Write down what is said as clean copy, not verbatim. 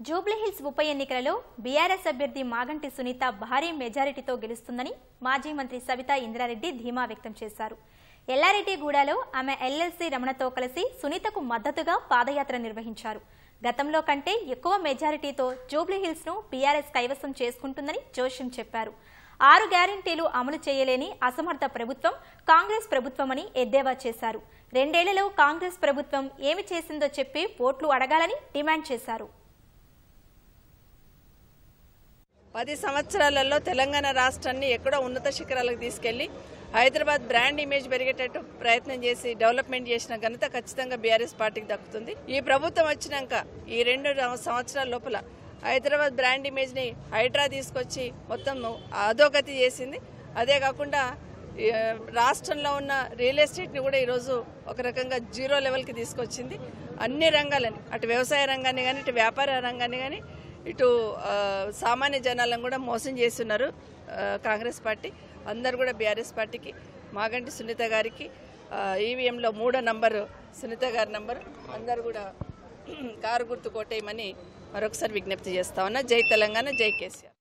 జూబ్లీహిల్స్ ఉప ఎన్నికలలో బీఆర్ఎస్ అభ్యర్థి మాగంటి సునీత భారీ మెజారిటీతో గెలుస్తుందని మాజీ మంత్రి సవితా ఇంద్రారెడ్డి ధీమా వ్యక్తం చేశారు. ఎల్లారెడ్డిగూడలో ఆమె ఎల్ఎల్సీ రమణతో కలిసి సునీతకు మద్దతుగా పాదయాత్ర నిర్వహించారు. గతంలో కంటే ఎక్కువ మెజారిటీతో జూబ్లీహిల్స్ ను బీఆర్ఎస్ కైవసం చేసుకుంటుందని జోష్యం చెప్పారు. 6 గ్యారెంటీలు అమలు చేయలేని అసమర్థ ప్రభుత్వం కాంగ్రెస్ ప్రభుత్వమని ఎద్దేవా చేశారు. 2 ఏళ్లలో కాంగ్రెస్ ప్రభుత్వం ఏమి చేసిందో చెప్పి ఓట్లు అడగాలని డిమాండ్ చేశారు. 10 సంవత్సరాలలో తెలంగాణ రాష్ట్రాన్ని ఎక్కడో ఉన్నత శిఖరాలకు తీసుకెళ్లి హైదరాబాద్ బ్రాండ్ ఇమేజ్ పెరిగేటట్టు ప్రయత్నం చేసి డెవలప్మెంట్ చేసిన ఘనత ఖచ్చితంగా బీఆర్ఎస్ పార్టీకి దక్కుతుంది. ఈ ప్రభుత్వం వచ్చినాక ఈ 2 సంవత్సరాల లోపల హైదరాబాద్ బ్రాండ్ ఇమేజ్ ని హైడ్రా తీసుకొచ్చి మొత్తం అధోగతి చేసింది. అదే కాకుండా రాష్ట్రంలో ఉన్న రియల్ ఎస్టేట్ ని కూడా ఈరోజు ఒక రకంగా 0 లెవెల్కి తీసుకొచ్చింది. అన్ని రంగాలని, అటు వ్యవసాయ రంగాన్ని కానీ, ఇటు వ్యాపార రంగాన్ని కానీ, ఇటు సామాన్య జనాలను కూడా మోసం చేస్తున్నారు కాంగ్రెస్ పార్టీ. అందరు కూడా బీఆర్ఎస్ పార్టీకి, మాగంటి సునీత గారికి ఈవీఎంలో 3వ నంబరు సునీత గారి నంబరు అందరు కూడా కారు గుర్తు కోటేయమని మరొకసారి విజ్ఞప్తి చేస్తా ఉన్నా. జై తెలంగాణ, జై కేసీఆర్.